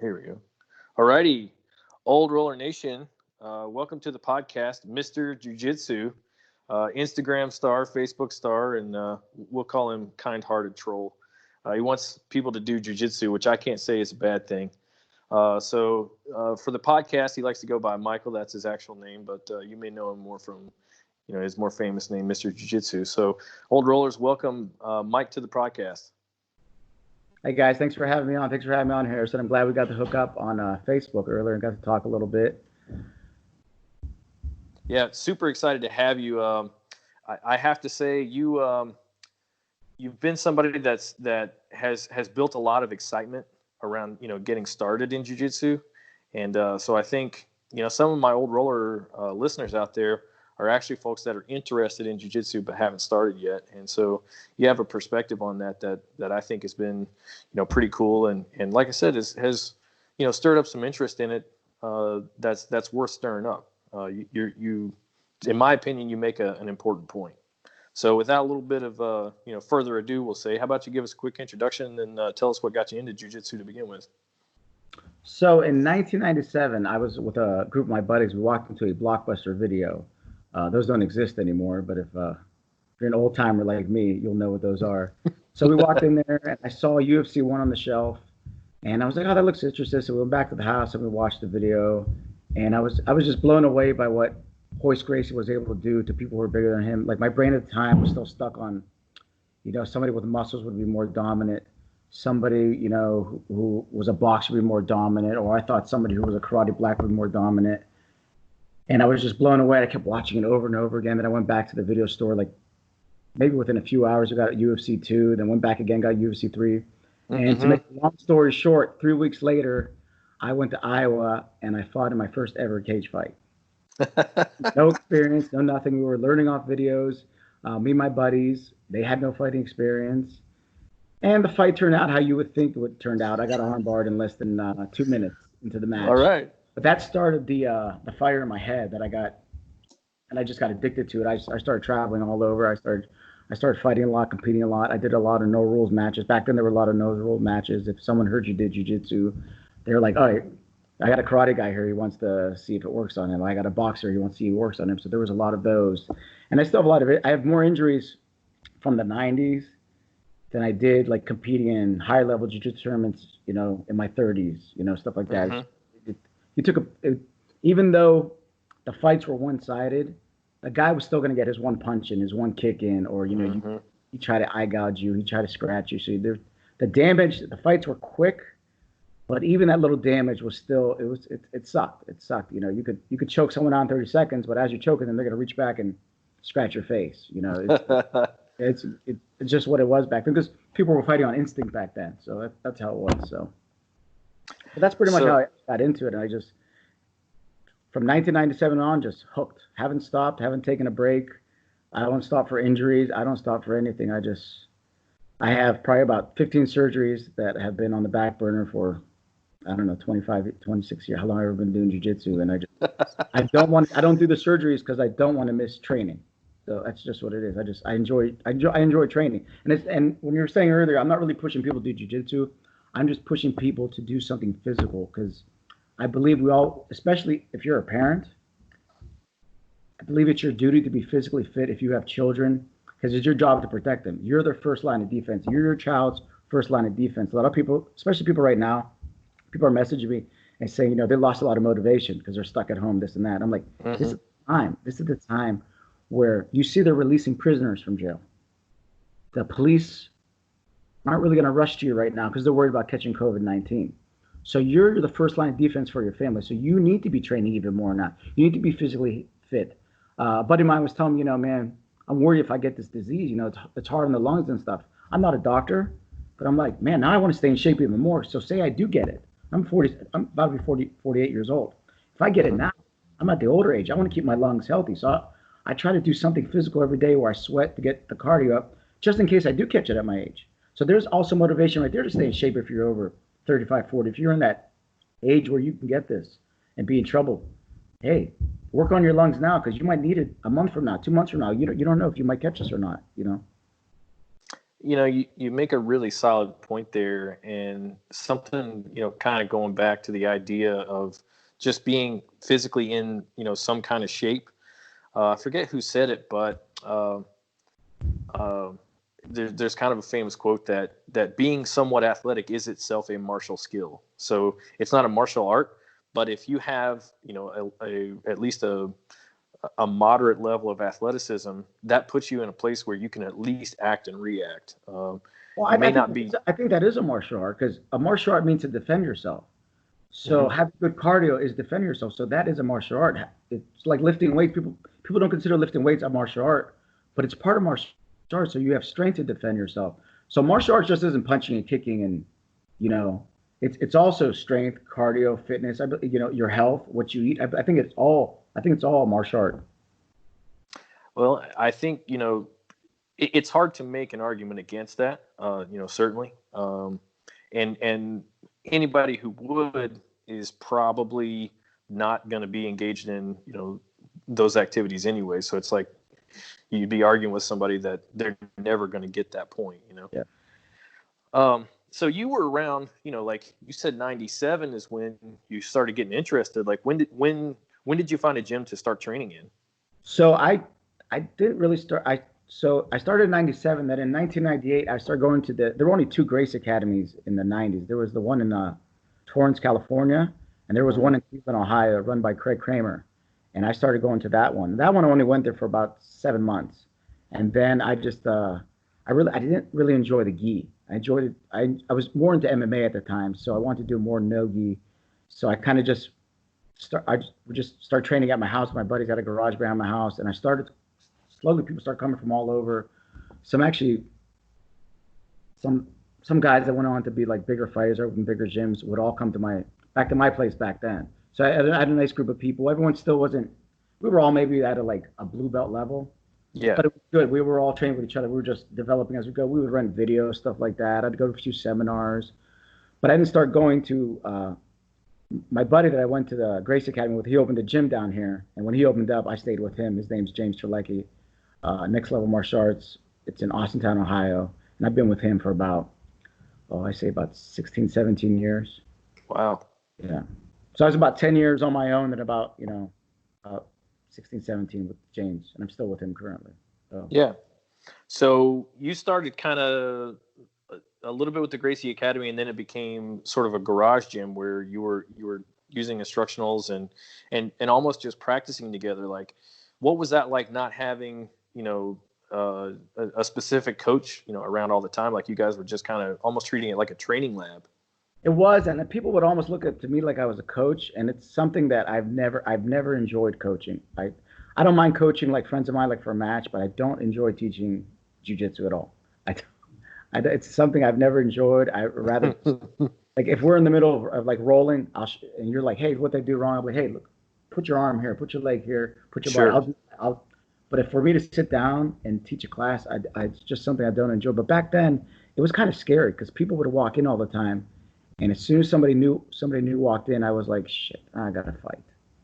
Here we go. Alrighty, Old Roller Nation, welcome to the podcast, Mr. Jiu-Jitsu, Instagram star, Facebook star, and we'll call him kind-hearted troll. He wants people to do jiu-jitsu, which I can't say is a bad thing. So for the podcast, he likes to go by Michael. That's his actual name, but you may know him more from, his more famous name, Mr. Jiu-Jitsu. So, Old Rollers, welcome Mike to the podcast. Hey guys, thanks for having me on. Thanks for having me on, Harrison. I'm glad we got to hook up on Facebook earlier and got to talk a little bit. Yeah, super excited to have you. I have to say, you've been somebody that has built a lot of excitement around getting started in jiu-jitsu, and so I think some of my old roller listeners out there are actually folks that are interested in jiu-jitsu but haven't started yet, and so you have a perspective on that I think has been pretty cool, and like I said, has stirred up some interest in it. That's worth stirring up. You in my opinion, you make an important point. So without a little bit of further ado, we'll say, how about you give us a quick introduction and tell us what got you into jiu-jitsu to begin with. So in 1997, I was with a group of my buddies. We walked into a Blockbuster Video. Those don't exist anymore, but if you're an old timer like me, you'll know what those are. So we walked in there and I saw UFC 1 on the shelf, and I was like, oh, that looks interesting. So we went back to the house and we watched the video, and I was just blown away by what Royce Gracie was able to do to people who were bigger than him. Like, my brain at the time was still stuck on, somebody with muscles would be more dominant. Somebody, who was a boxer would be more dominant, or I thought somebody who was a karate black would be more dominant. And I was just blown away. I kept watching it over and over again. Then I went back to the video store, like maybe within a few hours, I got UFC 2, then went back again, got UFC 3. And to make a long story short, 3 weeks later, I went to Iowa and I fought in my first ever cage fight. No experience, no nothing. We were learning off videos. Me and my buddies, they had no fighting experience. And the fight turned out how you would think it would turn out. I got armbarred in less than 2 minutes into the match. All right. But that started the fire in my head that I got, and I just got addicted to it. I started traveling all over. I started fighting a lot, competing a lot. I did a lot of no rules matches. Back then there were a lot of no rule matches. If someone heard you did jiu-jitsu, they were like, oh, I got a karate guy here. He wants to see if it works on him. I got a boxer. He wants to see if it works on him. So there was a lot of those. And I still have a lot of it. I have more injuries from the 90s than I did like competing in higher level jiu-jitsu tournaments, in my 30s, stuff like that. Even though the fights were one-sided, the guy was still going to get his one punch in, his one kick in, or, he tried to eye gouge you, he tried to scratch you. So the damage, the fights were quick, but even that little damage was still, it sucked. It sucked. You could choke someone out in 30 seconds, but as you're choking them, they're going to reach back and scratch your face. It's just what it was back then, because people were fighting on instinct back then. So that's how it was. So, but that's pretty much how I got into it. And I just, from 1997 on, just hooked. Haven't stopped. Haven't taken a break. I don't stop for injuries. I don't stop for anything. I have probably about 15 surgeries that have been on the back burner for, I don't know, 25, 26 years. How long I've ever been doing jiu-jitsu, and I don't do the surgeries because I don't want to miss training. So that's just what it is. I enjoy training. And when you were saying earlier, I'm not really pushing people to do jiu-jitsu. I'm just pushing people to do something physical, because I believe we all, especially if you're a parent, I believe it's your duty to be physically fit if you have children, because it's your job to protect them. You're their first line of defense. You're your child's first line of defense. A lot of people, especially people right now, people are messaging me and saying, they lost a lot of motivation because they're stuck at home, this and that. I'm like, This is the time. This is the time where you see they're releasing prisoners from jail. The police aren't really going to rush to you right now because they're worried about catching COVID-19. So you're the first line of defense for your family. So you need to be training even more now. You need to be physically fit. A buddy of mine was telling me, man, I'm worried if I get this disease, it's hard on the lungs and stuff. I'm not a doctor, but I'm like, man, now I want to stay in shape even more. So say I do get it. I'm about to be 48 years old. If I get it now, I'm at the older age. I want to keep my lungs healthy. So I try to do something physical every day where I sweat to get the cardio up, just in case I do catch it at my age. So there's also motivation right there to stay in shape if you're over 35, 40. If you're in that age where you can get this and be in trouble, hey, work on your lungs now, because you might need it a month from now, 2 months from now. You don't know if you might catch this or not, you make a really solid point there, and something, kind of going back to the idea of just being physically in, some kind of shape. I forget who said it, but there's kind of a famous quote that being somewhat athletic is itself a martial skill. So it's not a martial art, but if you have, at least a moderate level of athleticism, that puts you in a place where you can at least act and react. Well, I think that is a martial art, because a martial art means to defend yourself. So having good cardio is defend yourself. So that is a martial art. It's like lifting weights. People don't consider lifting weights a martial art, but it's part of martial arts. So you have strength to defend yourself. So martial arts just isn't punching and kicking, and it's also strength, cardio, fitness. Your health, what you eat. I think it's all a martial art. Well, I think it's hard to make an argument against that. Certainly, and anybody who would is probably not going to be engaged in those activities anyway. So it's like you'd be arguing with somebody that they're never going to get that point. Yeah. So you were around, like you said, 97 is when you started getting interested. Like when did you find a gym to start training in? So I didn't really start. I started in 97. Then in 1998, I started going to there were only two Grace Academies in the 90s. There was the one in Torrance, California, and there was one in Cleveland, Ohio, run by Craig Kramer. And I started going to that one. That one I only went there for about 7 months. And then I just, I didn't really enjoy the gi. I enjoyed it. I was more into MMA at the time, so I wanted to do more no gi. So I kind of just start training at my house. My buddies had a garage behind my house, and I started slowly. People start coming from all over. Some guys that went on to be like bigger fighters or open bigger gyms would all come back to my place back then. So I had a nice group of people. Everyone still wasn't. We were all maybe at a blue belt level. Yeah. But it was good. We were all trained with each other. We were just developing as we go. We would rent videos, stuff like that. I'd go to a few seminars. But I didn't start going to my buddy that I went to the Grace Academy with. He opened a gym down here. And when he opened up, I stayed with him. His name's James Terlecki, Next Level Martial Arts. It's in Austintown, Ohio. And I've been with him for about 16, 17 years. Wow. Yeah. So I was about 10 years on my own and about 16, 17 with James, and I'm still with him currently. So. Yeah. So you started kind of a little bit with the Gracie Academy, and then it became sort of a garage gym where you were using instructionals and almost just practicing together. Like, what was that like, not having a specific coach around all the time? Like, you guys were just kind of almost treating it like a training lab. It was, and people would almost look at me like I was a coach, and it's something that I've never enjoyed coaching. I don't mind coaching like friends of mine, like for a match, but I don't enjoy teaching jiu-jitsu at all. It's something I've never enjoyed. I rather like if we're in the middle of like rolling, and you're like, hey, what they do wrong? I'll be like, hey, look, put your arm here, put your leg here, put your body. But if for me to sit down and teach a class, it's just something I don't enjoy. But back then, it was kind of scary because people would walk in all the time. And as soon as somebody new walked in, I was like, shit, I gotta fight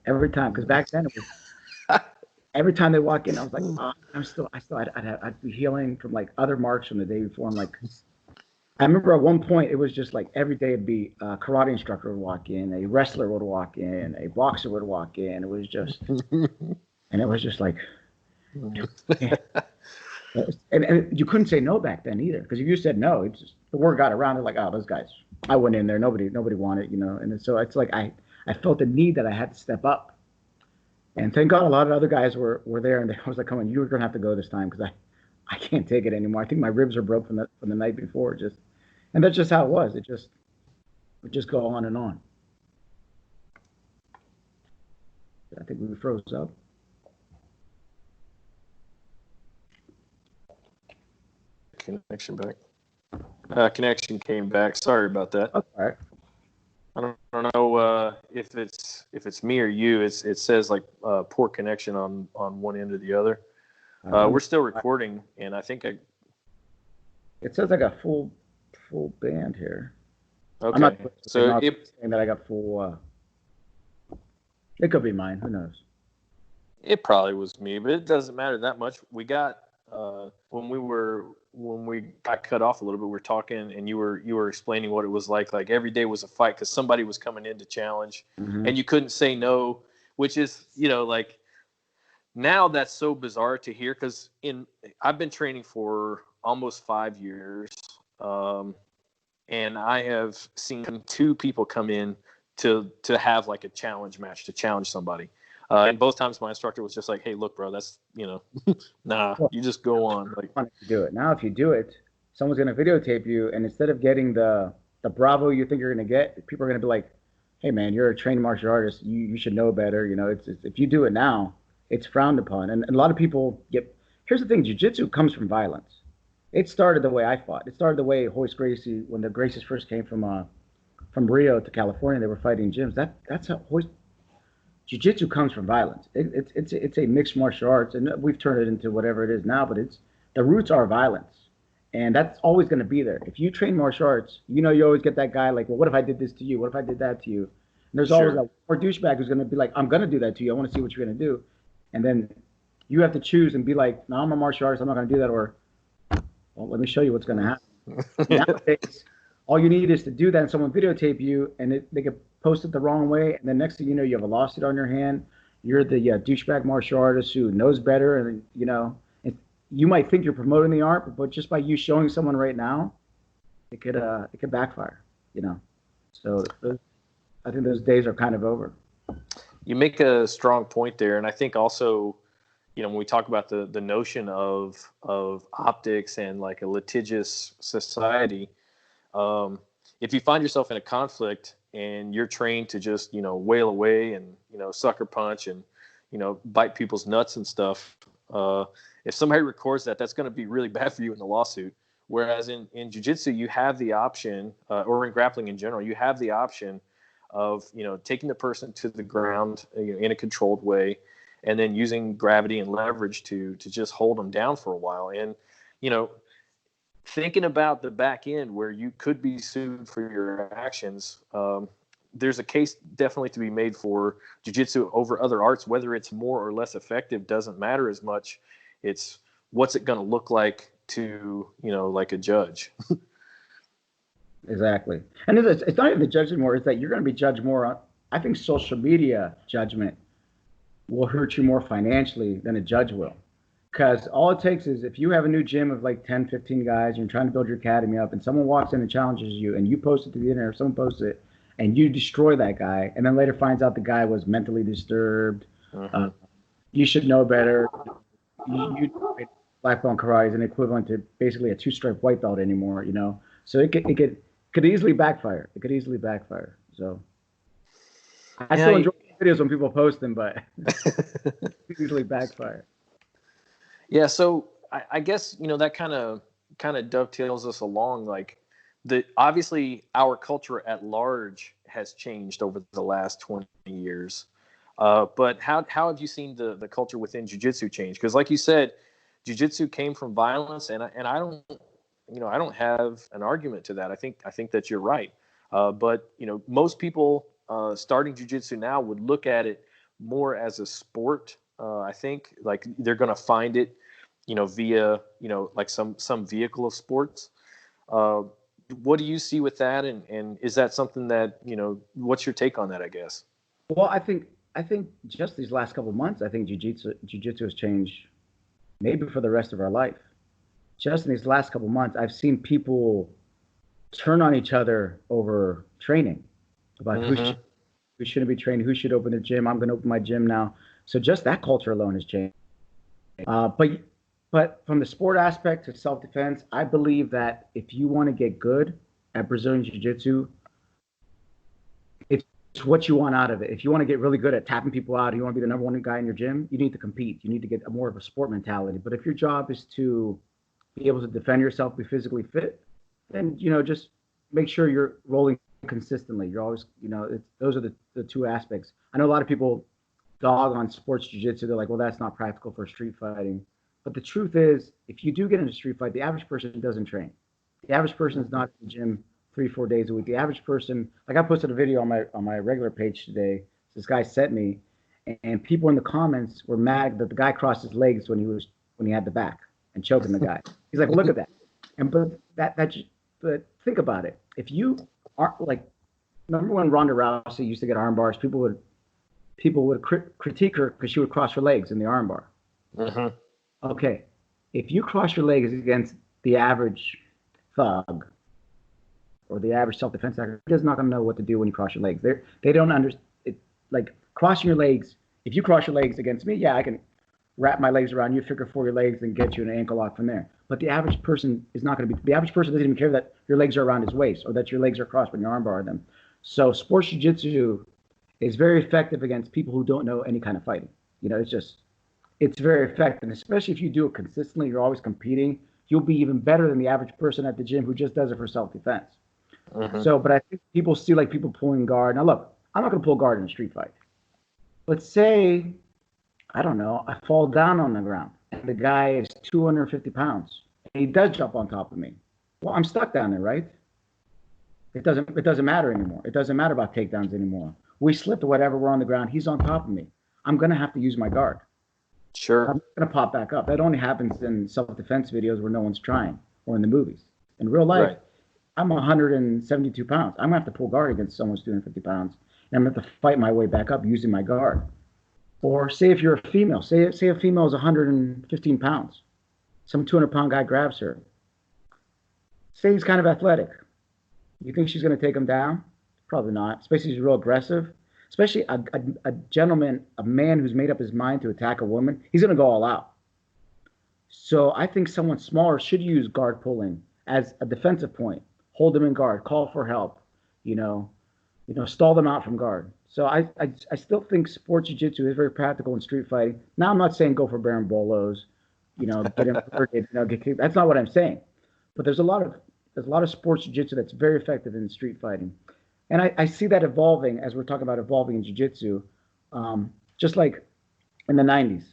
every time. Because back then, it was every time they walk in, I was like, I'd be healing from like other marks from the day before. I'm like, I remember at one point it was just like every day it'd be a karate instructor would walk in, a wrestler would walk in, a boxer would walk in. It was just, and it was just like, yeah. And you couldn't say no back then either, because if you said no, it's just, the word got around. They're like, oh, those guys. I went in there. Nobody wanted, And so it's like I felt the need that I had to step up. And thank God a lot of other guys were there, and I was like, come on, you're gonna have to go this time because I can't take it anymore. I think my ribs are broke from the night before. And that's just how it was. It would just go on and on. I think we froze up. Connection back. Connection came back. Sorry about that. All right. I don't know if it's me or you. It says like poor connection on one end or the other. We're still recording, and I think it says I got full band here. Okay. I'm not so saying that I got full. It could be mine. Who knows? It probably was me, but it doesn't matter that much. We got when we got cut off a little bit, we were talking, and you were explaining what it was like. Like every day was a fight because somebody was coming in to challenge, and you couldn't say no, which is, like, now that's so bizarre to hear, because I've been training for almost 5 years, and I have seen 2 people come in to have like a challenge match, to challenge somebody. And both times my instructor was just like, "Hey, look, bro, that's, nah, you just go on." Like, to do it. Now, if you do it, someone's going to videotape you, and instead of getting the bravo you think you're going to get, people are going to be like, "Hey, man, you're a trained martial artist. You should know better." It's if you do it now, it's frowned upon. And a lot of people get. Here's the thing: Jiu-Jitsu comes from violence. It started the way I fought. It started the way Hoist Gracie, when the Gracies first came from Rio to California, they were fighting gyms. That's how Hoist. Jiu-Jitsu comes from violence. It's a mixed martial arts, and we've turned it into whatever it is now. But the roots are violence, and that's always going to be there. If you train martial arts, you always get that guy like, "Well, what if I did this to you? What if I did that to you?" And there's always that poor douchebag who's going to be like, "I'm going to do that to you. I want to see what you're going to do," and then you have to choose and be like, "No, I'm a martial artist. I'm not going to do that," or, "Well, let me show you what's going to happen." Nowadays, all you need is to do that, and someone videotape you, and they could post it the wrong way, and then next thing you know, you have a lawsuit on your hand. You're the douchebag martial artist who knows better, and you might think you're promoting the art, but just by you showing someone right now, it could backfire. So I think those days are kind of over. You make a strong point there, and I think also, when we talk about the notion of optics and like a litigious society, if you find yourself in a conflict and you're trained to just, wail away and, sucker punch and, bite people's nuts and stuff, if somebody records that, that's going to be really bad for you in the lawsuit. Whereas in jiu-jitsu, you have the option, or in grappling in general, you have the option of, taking the person to the ground in a controlled way, and then using gravity and leverage to just hold them down for a while. And, thinking about the back end where you could be sued for your actions, there's a case definitely to be made for jiu-jitsu over other arts. Whether it's more or less effective doesn't matter as much. It's what's it going to look like to, like a judge. Exactly. And it's not even the judge anymore. It's that you're going to be judged more on, I think social media judgment will hurt you more financially than a judge will. Because all it takes is if you have a new gym of like 10, 15 guys, you're trying to build your academy up, and someone walks in and challenges you, and you post it to the internet, or someone posts it, and you destroy that guy, and then later finds out the guy was mentally disturbed. You should know better. You black belt karate is an equivalent to basically a 2-stripe white belt anymore, So it could easily backfire. It could easily backfire. So I still enjoy videos when people post them, but it could easily backfire. Yeah, so I guess that kind of dovetails us along. Like, obviously our culture at large has changed over the last 20 years. But how have you seen the culture within jiu-jitsu change? Because like you said, jiu-jitsu came from violence, and I don't have an argument to that. I think that you're right. But most people starting jiu-jitsu now would look at it more as a sport. I think like they're going to find it, via, like some vehicle of sports. What do you see with that? And is that something that, what's your take on that, I guess? Well, I think just these last couple of months, I think jiu-jitsu has changed maybe for the rest of our life. Just in these last couple of months, I've seen people turn on each other over training, about who shouldn't be training, who should open the gym. I'm going to open my gym now. So just that culture alone has changed. But from the sport aspect to self-defense, I believe that if you want to get good at Brazilian Jiu-Jitsu, it's what you want out of it. If you want to get really good at tapping people out, you want to be the number one guy in your gym, you need to compete. You need to get more of a sport mentality. But if your job is to be able to defend yourself, be physically fit, then, just make sure you're rolling consistently. You're always, those are the two aspects. I know a lot of people dog on sports jiu-jitsu. They're like, well, that's not practical for street fighting. But the truth is, if you do get into a street fight, the average person doesn't train. The average person is not in the gym 3-4 days a week. The average person, like I posted a video on my regular page today. This guy sent me, and people in the comments were mad that the guy crossed his legs when he had the back. and choking the guy. He's like, look at that. And but think about it. If you are like, remember when Ronda Rousey used to get arm bars? People would critique her because she would cross her legs in the arm bar. Okay, if you cross your legs against the average thug or the average self-defense actor, he's not going to know what to do when you cross your legs. They don't understand. Like crossing your legs. If you cross your legs against me, yeah, I can wrap my legs around you, figure four your legs, and get you an ankle lock from there. But the average person is not going to be. The average person doesn't even care that your legs are around his waist or that your legs are crossed when you armbar them. So sports jiu-jitsu is very effective against people who don't know any kind of fighting. You know, it's very effective, especially if you do it consistently. You're always competing. You'll be even better than the average person at the gym who just does it for self-defense. So, but I think people see like people pulling guard. Now, look, I'm not going to pull guard in a street fight. Let's say, I don't know, I fall down on the ground and the guy is 250 pounds and he does jump on top of me. Well, I'm stuck down there, right? It doesn't matter anymore. It doesn't matter about takedowns anymore. We slipped or whatever, we're on the ground, he's on top of me. I'm going to have to use my guard. Sure. I'm going to pop back up. That only happens in self-defense videos where no one's trying or in the movies. In real life, right. I'm 172 pounds. I'm going to have to pull guard against someone who's 250 pounds. And I'm going to have to fight my way back up using my guard. Or say if you're a female, say a female is 115 pounds. Some 200-pound guy grabs her. Say he's kind of athletic. You think she's going to take him down? Probably not. Especially if he's real aggressive. Especially a gentleman, a man who's made up his mind to attack a woman, he's going to go all out. So I think someone smaller should use guard pulling as a defensive point. Hold them in guard, call for help, stall them out from guard. So I still think sports jiu-jitsu is very practical in street fighting. Now I'm not saying go for barambolos, get inverted, get kicked. That's not what I'm saying. But there's a lot of sports jiu-jitsu that's very effective in street fighting. And I see that evolving as we're talking about evolving in jiu-jitsu. Just like in the 90s,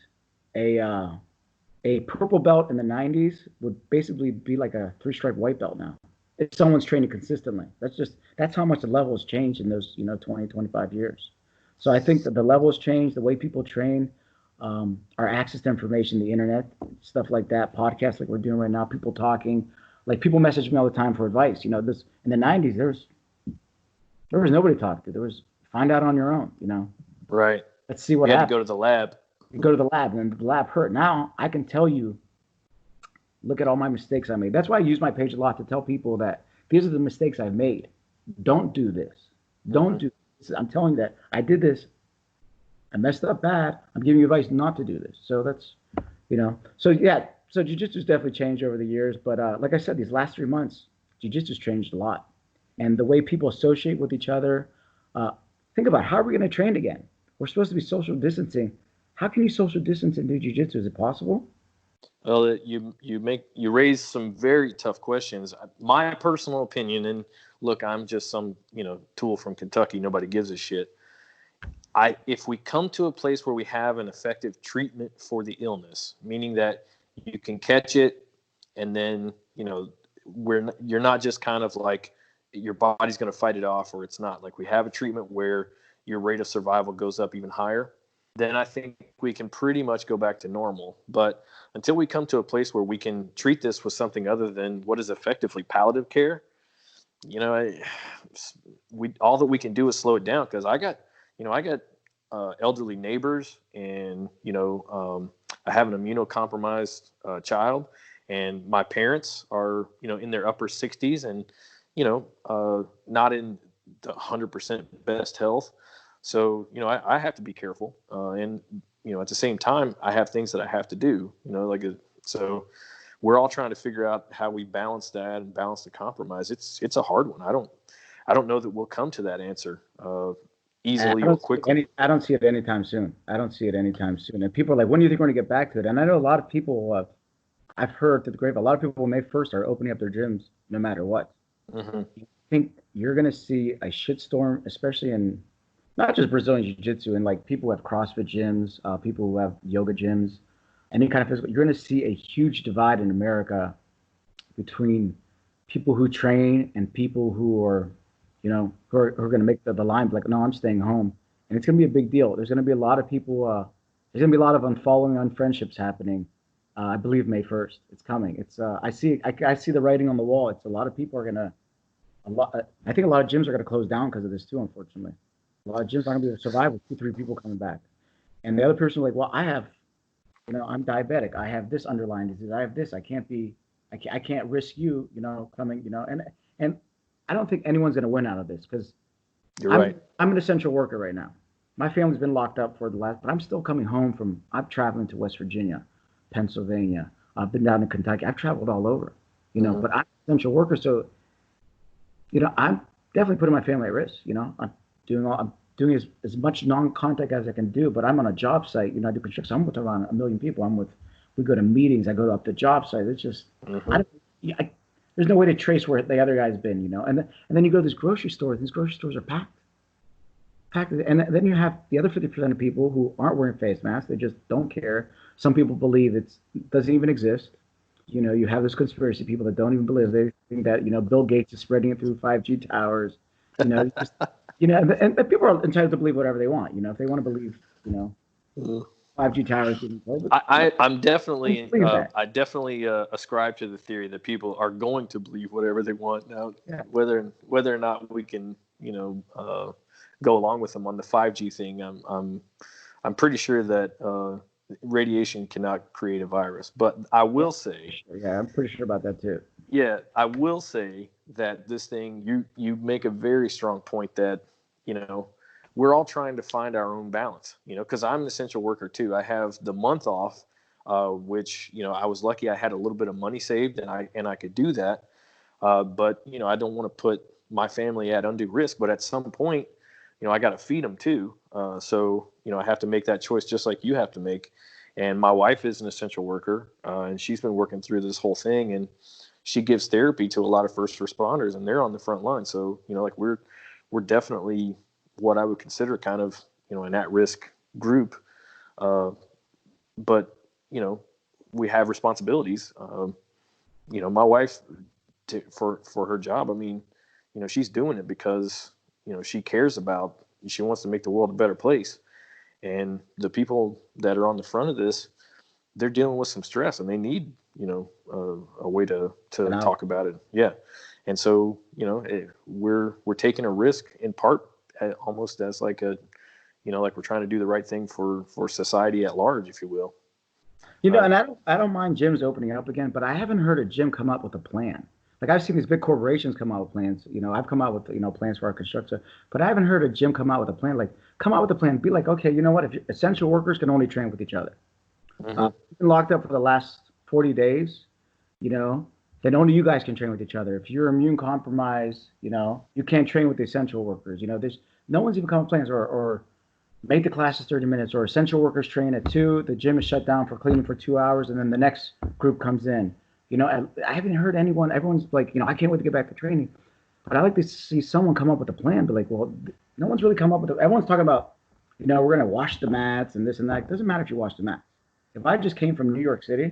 a purple belt in the 90s would basically be like a 3-stripe white belt now. If someone's training consistently. That's how much the level has changed in those 20, 25 years. So I think that the level has changed, the way people train, our access to information, the internet, stuff like that, podcasts like we're doing right now, people talking, like people message me all the time for advice. This in the 90s there was nobody to talk to. There was find out on your own, Right. Let's see what happens. You happens. had to go to the lab. You go to the lab, and the lab hurt. Now I can tell you, look at all my mistakes I made. That's why I use my page a lot to tell people that these are the mistakes I've made. Don't do this. Don't do this. I'm telling you that I did this. I messed up bad. I'm giving you advice not to do this. So that's, So jiu-jitsu's definitely changed over the years. But like I said, these last 3 months, jiu-jitsu's changed a lot. And the way people associate with each other. Think about how are we going to train again? We're supposed to be social distancing. How can you social distance and do jiu-jitsu? Is it possible? Well, you raise some very tough questions. My personal opinion, and look, I'm just some tool from Kentucky. Nobody gives a shit. If we come to a place where we have an effective treatment for the illness, meaning that you can catch it, and then you're not just kind of like your body's going to fight it off, or it's not. Like we have a treatment where your rate of survival goes up even higher. Then I think we can pretty much go back to normal. But until we come to a place where we can treat this with something other than what is effectively palliative care, all that we can do is slow it down. Because I got elderly neighbors, and I have an immunocompromised child, and my parents are in their upper 60s, and not in the 100% best health. So, I have to be careful. And, at the same time, I have things that I have to do, so we're all trying to figure out how we balance that and balance the compromise. It's a hard one. I don't know that we'll come to that answer easily or quickly. I don't see it anytime soon. And people are like, when do you think we're going to get back to it? And I know a lot of people, I've heard through the grapevine, a lot of people, when they first start opening up their gyms, no matter what, I think you're going to see a shitstorm, especially in not just Brazilian Jiu-Jitsu, and like people who have CrossFit gyms, people who have yoga gyms, any kind of physical. You're going to see a huge divide in America between people who train and people who are, who are going to make the line like, no, I'm staying home. And it's going to be a big deal. There's going to be a lot of people, there's going to be a lot of unfollowing, unfriendships happening I believe May 1st. It's coming. It's I see the writing on the wall. It's a lot of people are gonna I think a lot of gyms are gonna close down because of this too. Unfortunately, a lot of gyms aren't gonna be able to survive with 2, 3 people coming back. And the other person like, well, I'm diabetic. I have this underlying disease. I have this. I can't risk you, coming, and I don't think anyone's gonna win out of this because You're right. I'm an essential worker right now. My family's been locked up for the last, but I'm still coming home from. I'm traveling to West Virginia, Pennsylvania. I've been down to Kentucky. I've traveled all over, But I'm an essential worker, so I'm definitely putting my family at risk. I'm doing as much non-contact as I can do, but I'm on a job site. I do construction. I'm with around 1 million people. We go to meetings. I go up to job sites. It's just, there's no way to trace where the other guy's been, And then you go to this grocery store. These grocery stores are packed. And then you have the other 50% of people who aren't wearing face masks. They just don't care. Some people believe it doesn't even exist. You have those conspiracy people that don't even believe. They think that, Bill Gates is spreading it through 5G towers. Just, and people are entitled to believe whatever they want. If they want to believe, 5G towers. I'm definitely, I definitely ascribe to the theory that people are going to believe whatever they want now, whether or not we can, go along with them on the 5G thing. I'm pretty sure that radiation cannot create a virus, but I will say, I'm pretty sure about that too. Yeah, I will say that this thing, you make a very strong point that, we're all trying to find our own balance, because I'm an essential worker too. I have the month off, which, I was lucky I had a little bit of money saved and I could do that. But, I don't want to put my family at undue risk, but at some point, I got to feed them too. So, I have to make that choice just like you have to make. And my wife is an essential worker, and she's been working through this whole thing, and she gives therapy to a lot of first responders, and they're on the front line. So, like we're definitely what I would consider kind of, an at-risk group. But, we have responsibilities. My wife, for her job, I mean, she's doing it because, she cares about, she wants to make the world a better place. And the people that are on the front of this, they're dealing with some stress and they need, a way to talk about it. Yeah. And so, we're taking a risk in part almost as like like we're trying to do the right thing for society at large, if you will. And I don't mind gyms opening up again, but I haven't heard a gym come up with a plan. Like I've seen these big corporations come out with plans. I've come out with plans for our construction, but I haven't heard a gym come out with a plan. Like come out with a plan. Be like, okay, you know what? If essential workers can only train with each other, you've been locked up for the last 40 days, then only you guys can train with each other. If you're immune compromised, you can't train with the essential workers. There's no one's even come up with plans or make the classes 30 minutes or essential workers train at 2. The gym is shut down for cleaning for 2 hours, and then the next group comes in. I haven't heard anyone. Everyone's like, I can't wait to get back to training. But I like to see someone come up with a plan. But like, well, no one's really come up with it. Everyone's talking about, we're going to wash the mats and this and that. It doesn't matter if you wash the mats. If I just came from New York City,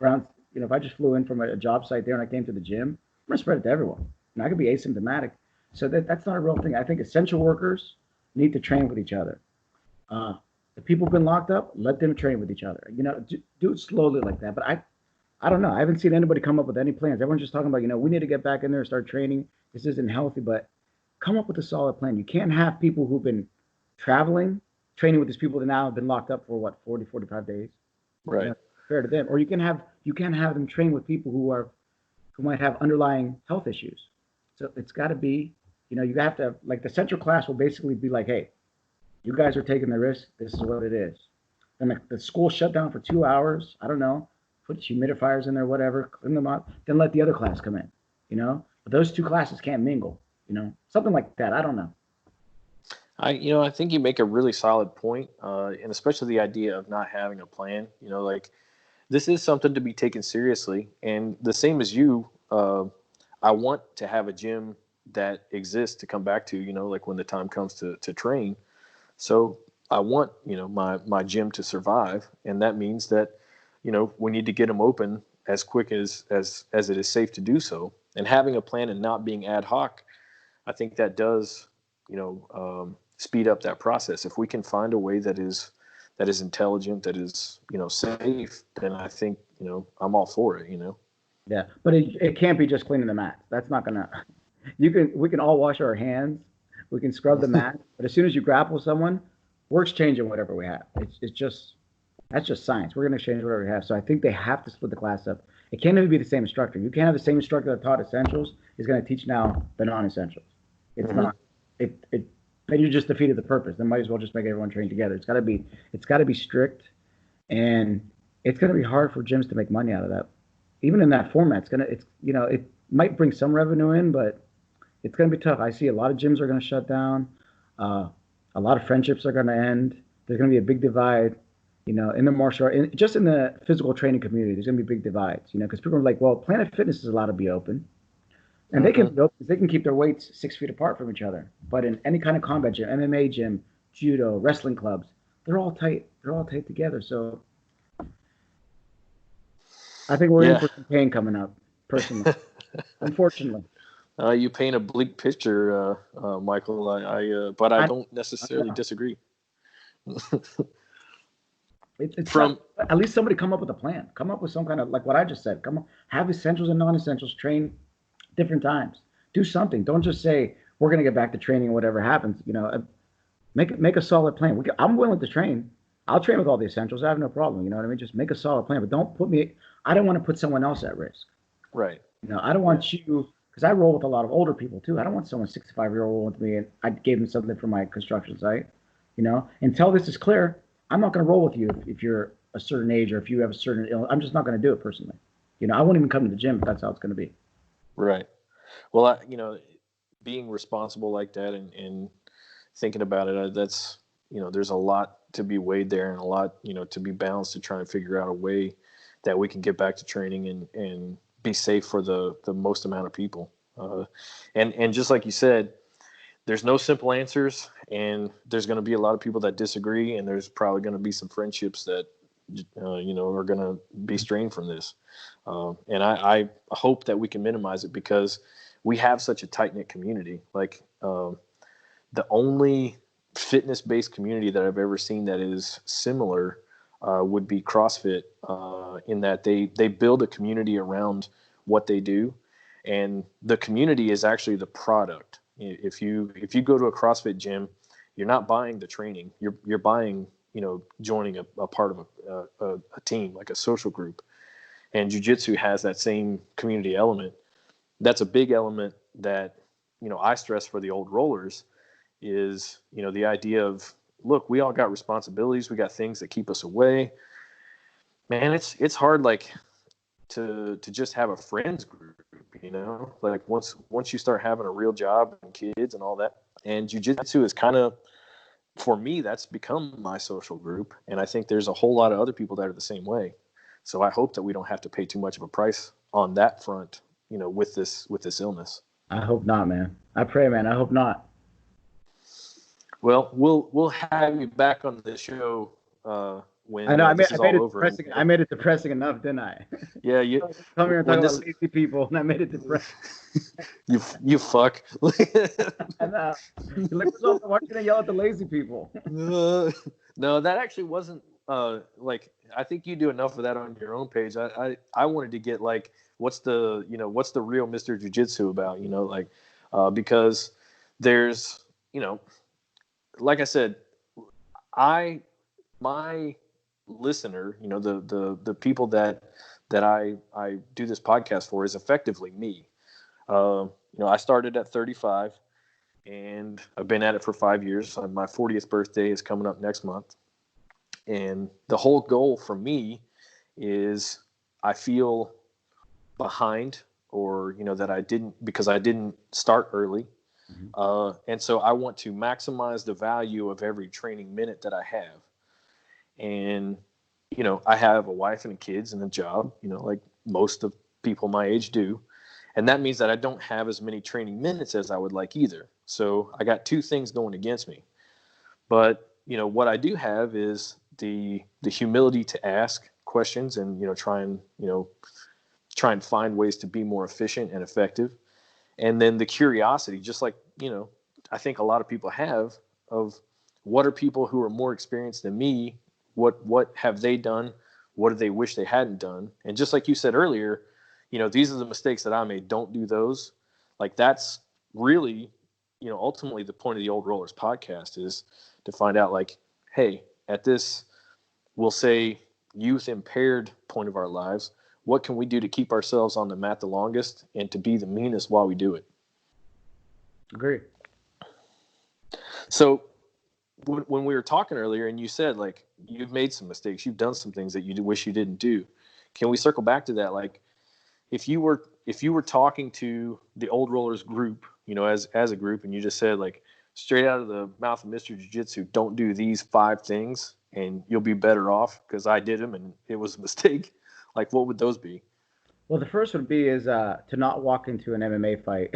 around, if I just flew in from a job site there and I came to the gym, I'm going to spread it to everyone. And I could be asymptomatic. So that's not a real thing. I think essential workers need to train with each other. The people who've been locked up, let them train with each other. Do it slowly like that. But I don't know. I haven't seen anybody come up with any plans. Everyone's just talking about, we need to get back in there and start training. This isn't healthy, but come up with a solid plan. You can't have people who've been traveling, training with these people that now have been locked up for 40, 45 days. Right. Fair to them. Or you can't have them train with people who might have underlying health issues. So it's got to be, you have to, like the central class will basically be like, hey, you guys are taking the risk. This is what it is. And the school shut down for 2 hours. I don't know. Put humidifiers in there, whatever, clean them up, then let the other class come in, But those 2 classes can't mingle, something like that. I don't know. I think you make a really solid point, and especially the idea of not having a plan, like this is something to be taken seriously. And the same as you, I want to have a gym that exists to come back to, like when the time comes to train. So I want, my gym to survive. And that means that, we need to get them open as quick as it is safe to do so. And having a plan and not being ad hoc, I think that does, speed up that process. If we can find a way that is that is intelligent, that is, safe, then I think, I'm all for it, Yeah, but it can't be just cleaning the mat. That's not gonna. We can all wash our hands, we can scrub the mat, but as soon as you grapple someone, work's changing whatever we have. It's just that's just science. We're gonna change whatever we have. So I think they have to split the class up. It can't even be the same instructor. You can't have the same instructor that taught essentials is gonna teach now the non-essentials. It's Mm-hmm. not. It then you just defeated the purpose. Then might as well just make everyone train together. It's gotta be strict, and it's gonna be hard for gyms to make money out of that. Even in that format, it might bring some revenue in, but it's going to be tough. I see a lot of gyms are going to shut down. A lot of friendships are going to end. There's going to be a big divide, in the martial art, just in the physical training community. There's going to be big divides, because people are like, well, Planet Fitness is allowed to be open, and they can keep their weights 6 feet apart from each other. But in any kind of combat gym, MMA gym, judo, wrestling clubs, they're all tight. They're all tight together. So I think we're in for some pain coming up, personally. Unfortunately. You paint a bleak picture, Michael. But I don't necessarily disagree. It's from at least somebody come up with a plan. Come up with some kind of, like what I just said. Come on, have essentials and non-essentials train different times. Do something. Don't just say we're going to get back to training whatever happens. Make a solid plan. I'm willing to train. I'll train with all the essentials. I have no problem. You know what I mean? Just make a solid plan, but don't put me. I don't want to put someone else at risk. Right. I don't want you, because I roll with a lot of older people too. I don't want someone 65-year-old rolling with me and I gave them something for my construction site. Until this is clear, I'm not going to roll with you if you're a certain age or if you have a certain illness. I'm just not going to do it personally. I won't even come to the gym if that's how it's going to be. Right. Well, being responsible like that and thinking about it, that's, there's a lot to be weighed there and a lot, to be balanced to try and figure out a way that we can get back to training and be safe for the most amount of people. And just like you said, there's no simple answers, and there's going to be a lot of people that disagree, and there's probably going to be some friendships that, are going to be strained from this. And I hope that we can minimize it because we have such a tight-knit community. Like the only fitness-based community that I've ever seen that is similar would be CrossFit, in that they build a community around what they do, and the community is actually the product. If you go to a CrossFit gym, you're not buying the training. You're buying, joining a part of a team, like a social group. And Jiu-Jitsu has that same community element. That's a big element that, I stress for the old rollers is, the idea of, look, we all got responsibilities. We got things that keep us away. Man, it's hard, like, to just have a friends group, like once you start having a real job and kids and all that. And jiu-jitsu is kind of, for me, that's become my social group. And I think there's a whole lot of other people that are the same way. So I hope that we don't have to pay too much of a price on that front, with this illness. I hope not, man. I pray, man. I hope not. Well, we'll have you back on the show when I know. this is all over. I made it depressing enough, didn't I? Yeah, you come here and talk about lazy people, and I made it depressing. you fuck. And you're like, why are you gonna yell at the lazy people? No, that actually wasn't. Like, I think you do enough of that on your own page. I wanted to get, like, what's the real Mr. Jiu-Jitsu about? Because there's, like I said, my listener, the people that I do this podcast for is effectively me. I started at 35 and I've been at it for 5 years. My 40th birthday is coming up next month. And the whole goal for me is I feel behind, or, that I didn't start early. Mm-hmm. And so I want to maximize the value of every training minute that I have. And, I have a wife and kids and a job, like most of people my age do. And that means that I don't have as many training minutes as I would like either. So I got two things going against me. But, what I do have is the humility to ask questions and, try and find ways to be more efficient and effective. And then the curiosity, just like, I think a lot of people have, of what are people who are more experienced than me, What have they done? What do they wish they hadn't done? And just like you said earlier, these are the mistakes that I made. Don't do those. Like, that's really, ultimately the point of the Old Rollers podcast is to find out, like, hey, at this, we'll say, youth impaired point of our lives, what can we do to keep ourselves on the mat the longest and to be the meanest while we do it? Agree. So when we were talking earlier and you said, like, you've made some mistakes, you've done some things that you wish you didn't do. Can we circle back to that? Like, if you were talking to the Old Rollers group, as a group, and you just said, like, straight out of the mouth of Mr. Jiu-Jitsu, don't do these 5 things and you'll be better off because I did them and it was a mistake. Like, what would those be? Well, the first would be is to not walk into an MMA fight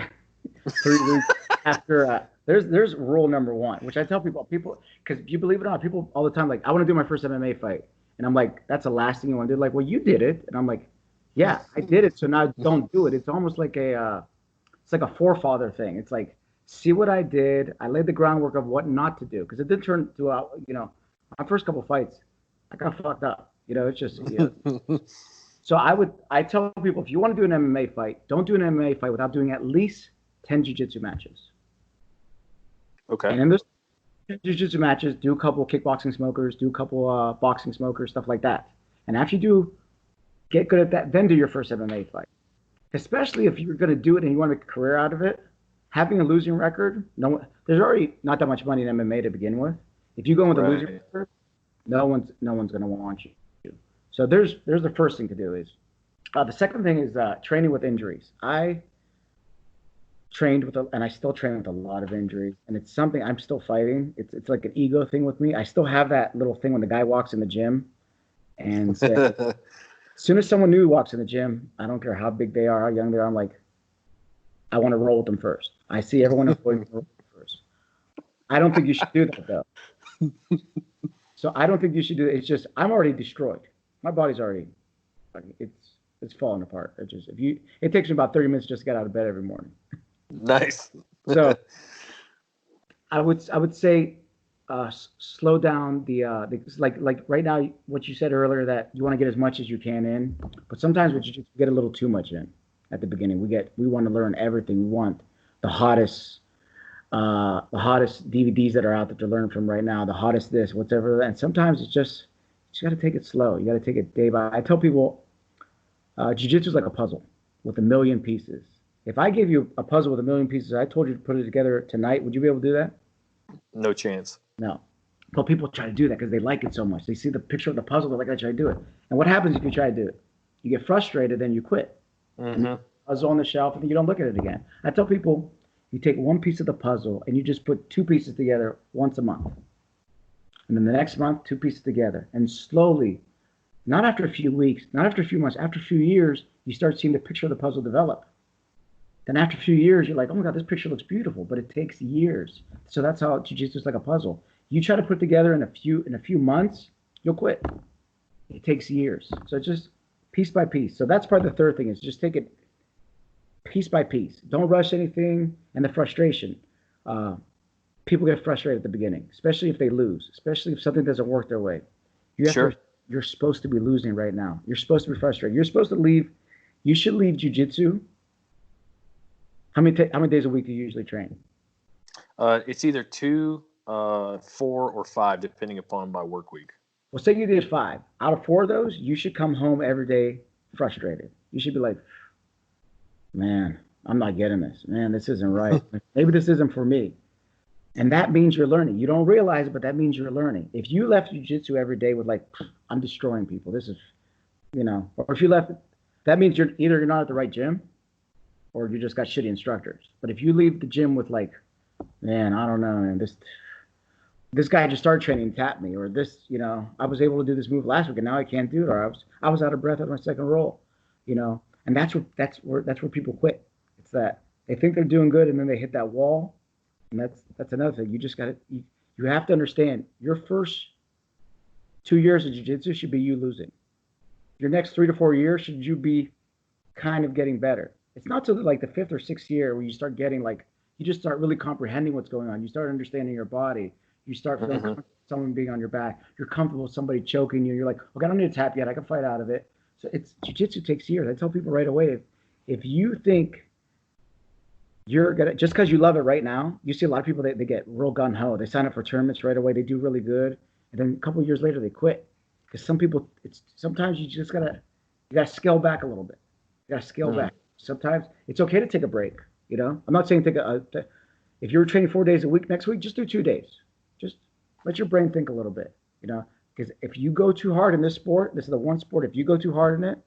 3 weeks after. There's rule number 1, which I tell people, because you believe it or not, people all the time, like, I want to do my first MMA fight. And I'm like, that's the last thing you want to do. Like, well, you did it. And I'm like, yeah, I did it. So now don't do it. It's almost like it's like a forefather thing. It's like, see what I did. I laid the groundwork of what not to do. Because it did turn to, my first couple fights, I got fucked up. It's just, So I tell people, if you want to do an MMA fight, don't do an MMA fight without doing at least 10 jiu-jitsu matches. Okay. And in those jiu-jitsu matches, do a couple kickboxing smokers, do a couple boxing smokers, stuff like that. And after you do get good at that, then do your first MMA fight. Especially if you're going to do it and you want to make a career out of it, having a losing record, there's already not that much money in MMA to begin with. If you go with a losing record, no one's going to want you. So there's the first thing to do is. The second thing is training with injuries. I trained with, and I still train with a lot of injuries, and it's something I'm still fighting. It's like an ego thing with me. I still have that little thing when the guy walks in the gym and says, as soon as someone new walks in the gym, I don't care how big they are, how young they are, I'm like, I want to roll with them first. I see everyone avoiding roll first. I don't think you should do that, though. So I don't think you should do it. It's just, I'm already destroyed. My body's already, it's falling apart. It takes me about 30 minutes just to get out of bed every morning. Nice. So I would say slow down the like right now, what you said earlier, that you want to get as much as you can in, but sometimes we just get a little too much in at the beginning. We want to learn everything. We want the hottest DVDs that are out that to learn from right now, the hottest this, whatever. And sometimes it's just, you got to take it slow. You got to take it day by. I tell people, jiu-jitsu is like a puzzle with 1 million pieces. If I gave you a puzzle with 1 million pieces, I told you to put it together tonight, would you be able to do that? No chance. No. But people try to do that because they like it so much. They see the picture of the puzzle, they're like, I try to do it. And what happens if you try to do it? You get frustrated, then you quit. Mm-hmm. Puzzle on the shelf, and then you don't look at it again. I tell people, you take one piece of the puzzle and you just put 2 pieces together once a month. And then the next month, 2 pieces together. And slowly, not after a few weeks, not after a few months, after a few years, you start seeing the picture of the puzzle develop. Then after a few years, you're like, oh my God, this picture looks beautiful, but it takes years. So that's how jiu-jitsu is like a puzzle. You try to put together in a few months, you'll quit. It takes years. So it's just piece by piece. So that's probably the third thing, is just take it piece by piece. Don't rush anything. And the frustration. People get frustrated at the beginning, especially if they lose, especially if something doesn't work their way. You're supposed to be losing right now. You're supposed to be frustrated. You're supposed to leave. You should leave jiu-jitsu. How many days a week do you usually train? It's either 2, 4, or 5, depending upon my work week. Well, say you did 5. Out of 4 of those, you should come home every day frustrated. You should be like, man, I'm not getting this. Man, this isn't right. Maybe this isn't for me. And that means you're learning. You don't realize it, but that means you're learning. If you left jiu-jitsu every day with like, I'm destroying people, this is, or if you left, that means you're not at the right gym, or you just got shitty instructors. But if you leave the gym with like, man, I don't know, man, this guy just started training and tapped me, or this, I was able to do this move last week and now I can't do it, or I was out of breath at my second roll, and that's where people quit. It's that they think they're doing good and then they hit that wall, and that's another thing. You just got to you have to understand, your first 2 years of jiu-jitsu should be you losing. Your next 3 to 4 years should you be kind of getting better. It's not till like the 5th or 6th year where you start getting like, you just start really comprehending what's going on. You start understanding your body. You start feeling comfortable with someone being on your back. You're comfortable with somebody choking you. You're like, okay, I don't need to tap yet. I can fight out of it. So it's jiu-jitsu takes years. I tell people right away, if you think you're gonna just because you love it right now, you see a lot of people they get real gun ho. They sign up for tournaments right away. They do really good, and then a couple of years later they quit because some people it's sometimes you gotta scale back a little bit. You gotta scale back. Sometimes it's okay to take a break. You know, I'm not saying if you're training 4 days a week next week, just do 2 days. Just let your brain think a little bit. You know, because if you go too hard in this sport, this is the one sport. If you go too hard in it,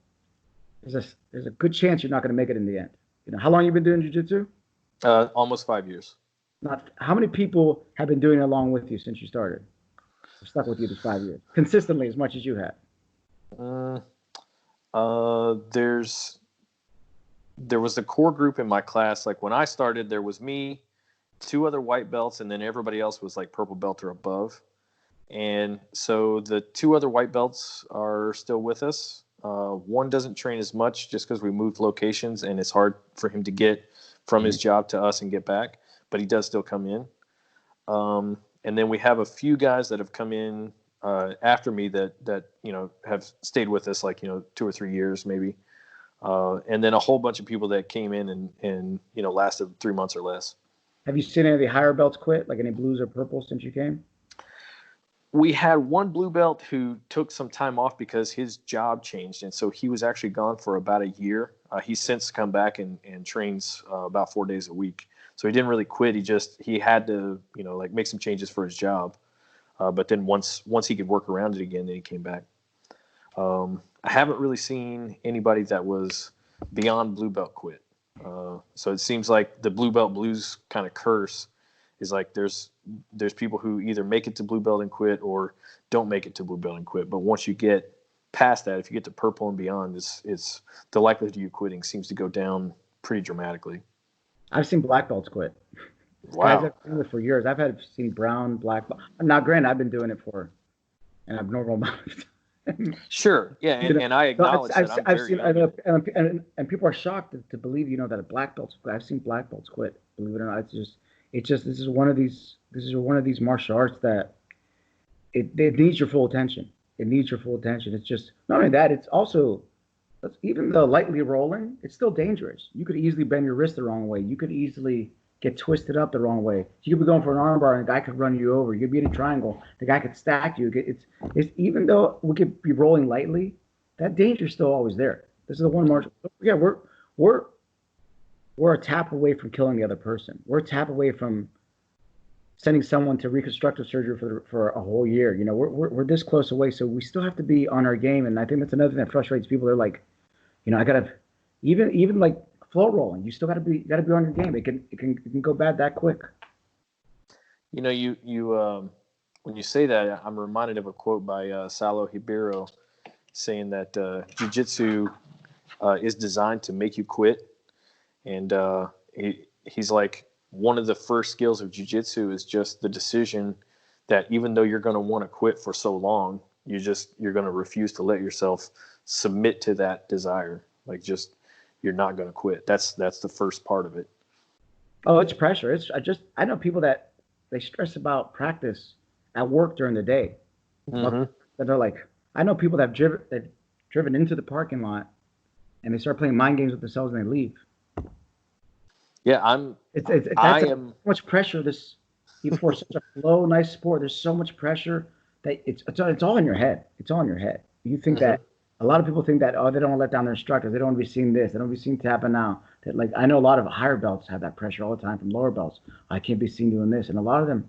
there's a good chance you're not going to make it in the end. You know, how long you been doing jiu-jitsu? Almost 5 years. Not how many people have been doing it along with you since you started? Stuck with you these 5 years consistently as much as you have. There was a core group in my class. Like when I started, there was me, 2 other white belts, and then everybody else was like purple belt or above. And so the 2 other white belts are still with us. One doesn't train as much just because we moved locations and it's hard for him to get from his job to us and get back, but he does still come in. And then we have a few guys that have come in after me that you know have stayed with us like 2 or 3 years maybe, and then a whole bunch of people that came in and lasted 3 months or less. Have you seen any of the higher belts quit, like any blues or purples since you came? We had one blue belt who took some time off because his job changed, and so he was actually gone for about a year. He's since come back and trains about 4 days a week. So he didn't really quit. He had to like make some changes for his job. But then once he could work around it again, then he came back. I haven't really seen anybody that was beyond blue belt quit. So it seems like the blue belt blues kind of curse is like there's people who either make it to blue belt and quit or don't make it to blue belt and quit. But once you get past that, if you get to purple and beyond, it's the likelihood of you quitting seems to go down pretty dramatically. I've seen black belts quit. Wow. Guys I've been with for years. I've seen brown, black. Now, granted, I've been doing it for an abnormal amount of time. Sure. Yeah, and I acknowledge I've seen, and people are shocked to believe that a black belt's quit. I've seen black belts quit. Believe it or not, it's just this is one of these martial arts that it needs your full attention. It needs your full attention. It's just not only that, it's also even the lightly rolling, it's still dangerous. You could easily bend your wrist the wrong way. You could easily get twisted up the wrong way. You could be going for an armbar and a guy could run you over. You could be in a triangle, the guy could stack you. It's even though we could be rolling lightly, that danger's still always there. This is the one martial. Yeah, we're a tap away from killing the other person. We're a tap away from sending someone to reconstructive surgery for a whole year. We're this close away, so we still have to be on our game. And I think that's another thing that frustrates people. They're like, I gotta even like flow rolling. You still gotta be on your game. It can go bad that quick. You when you say that, I'm reminded of a quote by Salo Hibiro saying that Jiu-Jitsu is designed to make you quit, and he's like, one of the first skills of Jiu-Jitsu is just the decision that even though you're going to want to quit for so long, you're going to refuse to let yourself submit to that desire. Like you're not going to quit. That's the first part of it. Oh, it's pressure. I know people that they stress about practice at work during the day. Mm-hmm. That they're like, I know people that have driven into the parking lot and they start playing mind games with themselves and they leave. Yeah, so much pressure. Even for such a low, nice sport, there's so much pressure that it's all in your head. It's all in your head. You think that a lot of people think that they don't want to let down their instructors. They don't want to be seeing this. They don't want to be seen tapping out. That like I know a lot of higher belts have that pressure all the time from lower belts. I can't be seen doing this, and a lot of them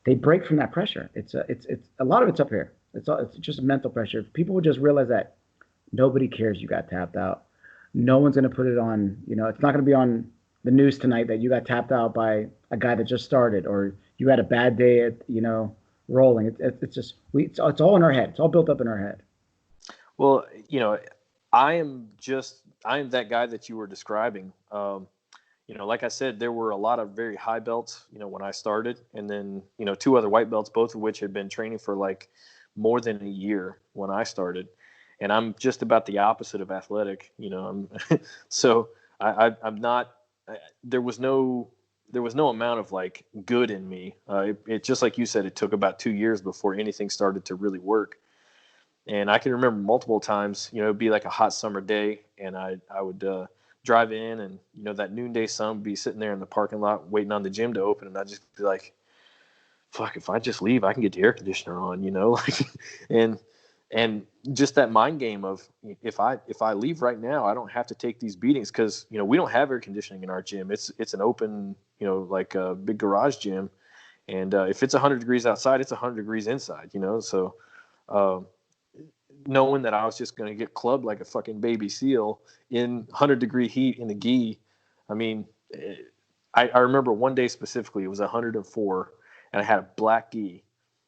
they break from that pressure. It's a lot of it's up here. It's just mental pressure. If people would just realize that nobody cares you got tapped out. No one's going to put it on. It's not going to be on the news tonight that you got tapped out by a guy that just started, or you had a bad day at rolling. It's all in our head. It's all built up in our head. Well, I am that guy that you were describing. Like I said, there were a lot of very high belts, when I started, and then 2 other white belts, both of which had been training for like more than a year when I started, and I'm just about the opposite of athletic. So I'm not. There no amount of like good in me. It just like you said, it took about 2 years before anything started to really work. And I can remember multiple times, it'd be like a hot summer day, and I would drive in, and that noonday sun would be sitting there in the parking lot waiting on the gym to open, and I'd just be like, fuck, if I just leave, I can get the air conditioner on, like, and just that mind game of if I leave right now, I don't have to take these beatings, because we don't have air conditioning in our gym. It's an open, like a big garage gym, and if it's 100 degrees outside, it's 100 degrees inside, so. Knowing that I was just going to get clubbed like a fucking baby seal in 100-degree heat in the gi. I mean, I remember one day specifically, it was 104, and I had a black gi,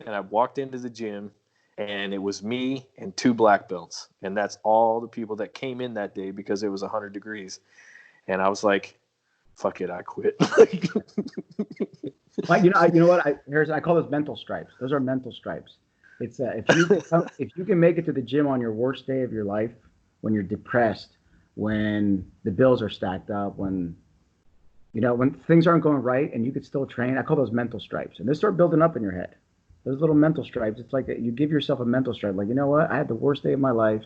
and I walked into the gym, and it was me and 2 black belts, and that's all the people that came in that day because it was 100 degrees. And I was like, fuck it, I quit. But you know what? I call those mental stripes. Those are mental stripes. It's if you can make it to the gym on your worst day of your life, when you're depressed, when the bills are stacked up, when things aren't going right, and you could still train. I call those mental stripes, and they start building up in your head. Those little mental stripes. It's like you give yourself a mental stripe, like, you know what? I had the worst day of my life,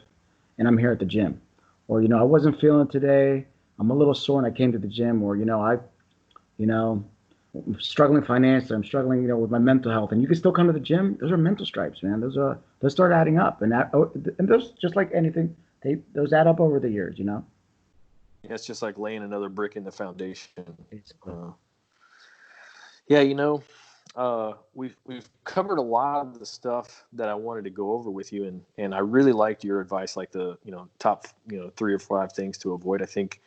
and I'm here at the gym. Or I wasn't feeling it today. I'm a little sore, and I came to the gym. Or I'm struggling financially. I'm struggling, with my mental health, and you can still come to the gym. Those are mental stripes, man. Those start adding up, and those, just like anything, those add up over the years, Yeah, it's just like laying another brick in the foundation. We've covered a lot of the stuff that I wanted to go over with you, and I really liked your advice, like the top 3 or 5 things to avoid. I think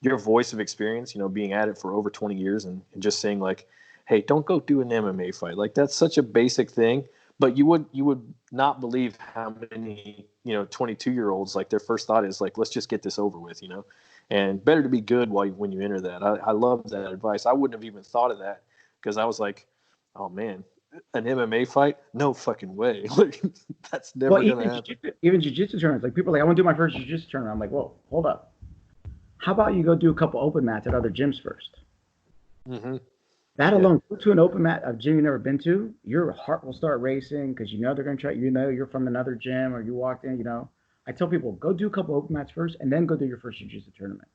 your voice of experience, being at it for over 20 years and just saying like, hey, don't go do an MMA fight. Like, that's such a basic thing, but you would not believe how many, 22-year-olds, like, their first thought is like, let's just get this over with, and better to be good when you enter that. I love that advice. I wouldn't have even thought of that, because I was like, oh man, an MMA fight? No fucking way. Like, that's never going to happen. Even jiu-jitsu tournaments, like, people are like, I want to do my first jiu-jitsu tournament. I'm like, whoa, hold up. How about you go do a couple open mats at other gyms first? Mm-hmm. That alone, go to an open mat, a gym you've never been to, your heart will start racing, because they're going to try, you're from another gym, or you walked in, I tell people, go do a couple open mats first, and then go do your first jiu-jitsu tournament.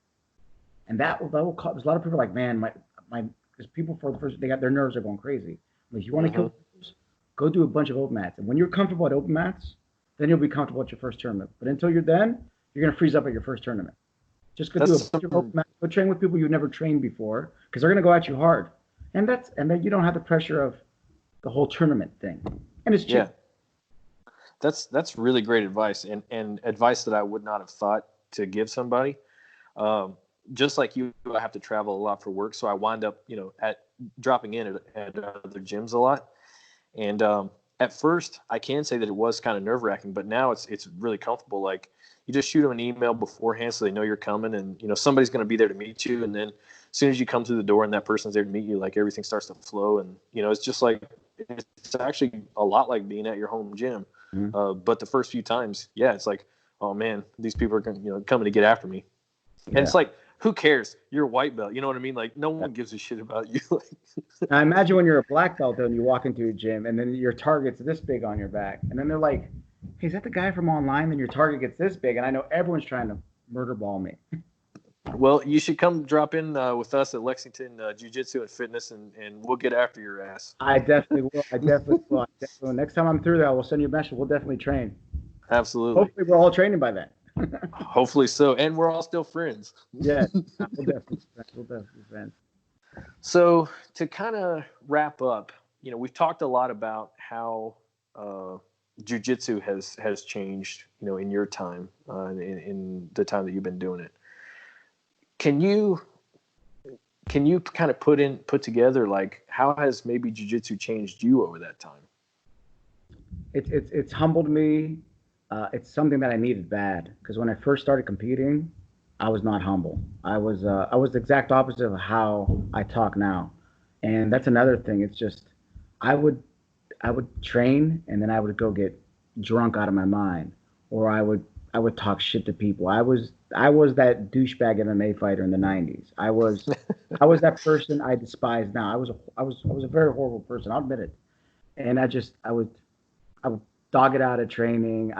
And that will cause, there's a lot of people like, man, because people for the first, their nerves are going crazy. Like, you want to kill, go do a bunch of open mats. And when you're comfortable at open mats, then you'll be comfortable at your first tournament. But until you're going to freeze up at your first tournament. Just go do a bunch of open mats. Go train with people you've never trained before, because they're going to go at you hard. And then you don't have the pressure of the whole tournament thing. And it's cheap. Yeah. That's really great advice, and advice that I would not have thought to give somebody. Just like you, I have to travel a lot for work, so I wind up, at dropping in at other gyms a lot. And at first, I can say that it was kind of nerve-wracking, but now it's really comfortable. Like, you just shoot them an email beforehand so they know you're coming, and somebody's going to be there to meet you. And then as soon as you come through the door and that person's there to meet you, like, everything starts to flow. And it's just like, it's actually a lot like being at your home gym. Mm-hmm. But the first few times, it's like, oh man, these people are going, coming to get after me. And it's like, who cares? You're a white belt. You know what I mean? Like, no one gives a shit about you. Now imagine when you're a black belt and you walk into a gym, and then your target's this big on your back, and then they're like, hey, is that the guy from online? Then your target gets this big, and I know everyone's trying to murder ball me. Well, you should come drop in with us at Lexington Jiu-Jitsu and Fitness, and we'll get after your ass. I definitely will. Next time I'm through there, we'll send you a message. We'll definitely train. Absolutely. Hopefully we're all training by then. Hopefully so. And we're all still friends. Yeah, we'll definitely be friends. So to kind of wrap up, we've talked a lot about how Jiu-Jitsu has changed, in your time, in the time that you've been doing it. Can you kind of put together, like, how has maybe Jiu-Jitsu changed you over that time? It's humbled me. It's something that I needed bad, because when I first started competing, I was not humble. I was the exact opposite of how I talk now, and that's another thing. It's just I would train, and then I would go get drunk out of my mind, or I would I would talk shit to people. I was that douchebag MMA fighter in the '90s. I was that person I despise now. I was a very horrible person. I'll admit it. And I would dog it out of training.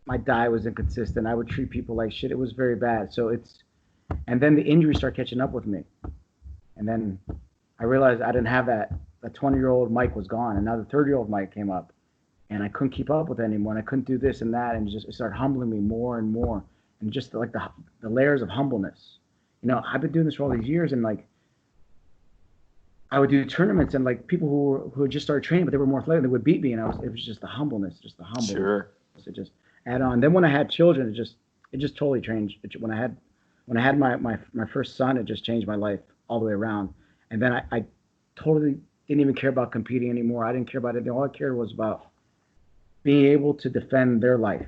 My diet was inconsistent. I would treat people like shit. It was very bad. And then the injuries start catching up with me. And then I realized I didn't have that. The 20-year-old Mike was gone, and now the 30-year-old Mike came up, and I couldn't keep up with it anymore. And I couldn't do this and that, and it started humbling me more and more, and just like the layers of humbleness. I've been doing this for all these years, and like I would do tournaments, and like people who had just started training, but they were more athletic, they would beat me, and it was just the humbleness, just the humbleness. Sure. It just add on. Then when I had children, it just totally changed. When I had my first son, it just changed my life all the way around. And then I totally didn't even care about competing anymore. I didn't care about it. All I cared was about being able to defend their life.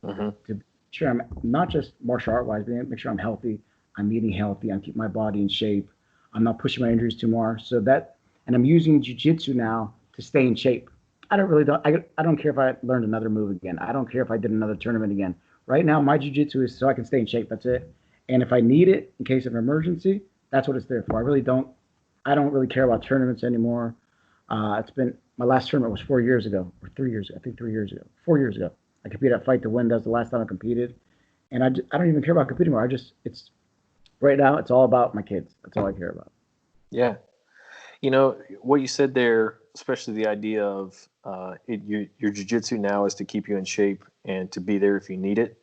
Mm-hmm. To make sure I'm not just martial art wise, make sure I'm healthy. I'm eating healthy. I'm keeping my body in shape. I'm not pushing my injuries too much. And I'm using jiu-jitsu now to stay in shape. I don't care if I learned another move again. I don't care if I did another tournament again. Right now, my jiu-jitsu is so I can stay in shape. That's it. And if I need it in case of emergency, that's what it's there for. I don't really care about tournaments anymore. My last tournament was 4 years ago, or 3 years ago. I think 3 years ago. 4 years ago. I competed at Fight to Win. That was the last time I competed. And I don't even care about competing anymore. Right now, it's all about my kids. That's all I care about. Yeah. What you said there, especially the idea of your jiu-jitsu now is to keep you in shape and to be there if you need it.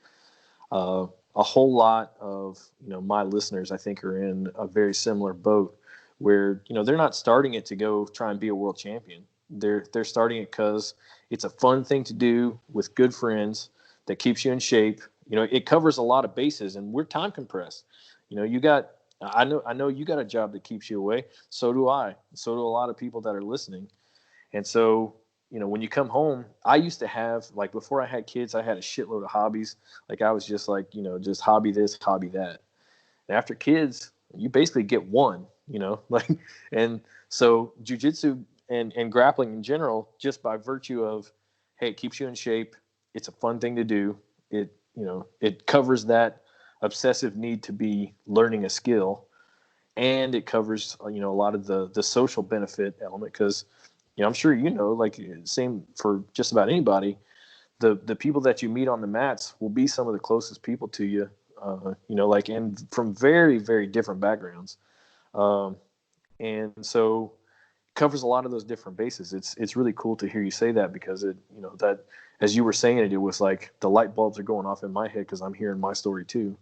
A whole lot of my listeners, I think, are in a very similar boat where they're not starting it to go try and be a world champion. They're starting it because it's a fun thing to do with good friends that keeps you in shape. It covers a lot of bases, and we're time compressed. I know you got a job that keeps you away. So do I. So do a lot of people that are listening. And so, when you come home, I used to have, like, before I had kids, I had a shitload of hobbies. Like, I was just like, just hobby this, hobby that. And after kids, you basically get one, like, and so jiu-jitsu and grappling in general, just by virtue of, hey, it keeps you in shape. It's a fun thing to do. It covers that obsessive need to be learning a skill, and it covers a lot of the social benefit element, because I'm sure like, same for just about anybody, the people that you meet on the mats will be some of the closest people to you, like, and from very, very different backgrounds, and so covers a lot of those different bases. It's really cool to hear you say that, because that, as you were saying it was like the light bulbs are going off in my head, because I'm hearing my story too.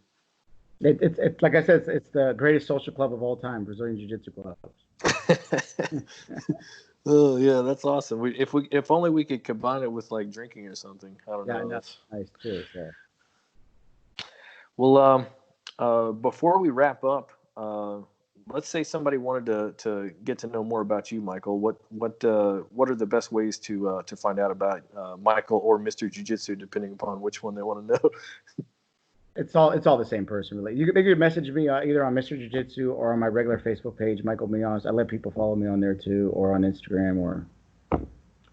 It's like I said, it's the greatest social club of all time, Brazilian Jiu-Jitsu clubs. Oh yeah, that's awesome. If only we could combine it with like drinking or something. I don't know. Yeah, that's nice too. So. Well, before we wrap up, let's say somebody wanted to get to know more about you, Michael. What are the best ways to find out about Michael or Mr. Jiu-Jitsu, depending upon which one they want to know? It's all the same person, really. They could message me either on Mr. Jiu-Jitsu or on my regular Facebook page, Michael Mihas. I let people follow me on there too, or on Instagram,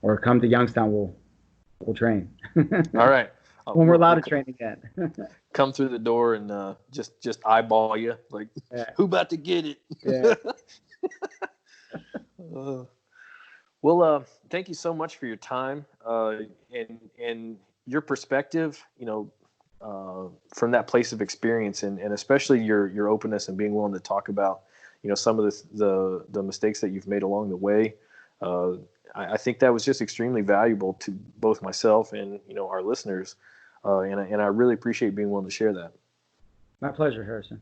or come to Youngstown. We'll train. All right. When we're allowed to train again. Come through the door and just eyeball you, like, yeah. Who about to get it? Yeah. Well, thank you so much for your time and your perspective. From that place of experience, and especially your openness and being willing to talk about, some of the mistakes that you've made along the way. I think that was just extremely valuable to both myself and, our listeners. And I really appreciate being willing to share that. My pleasure, Harrison.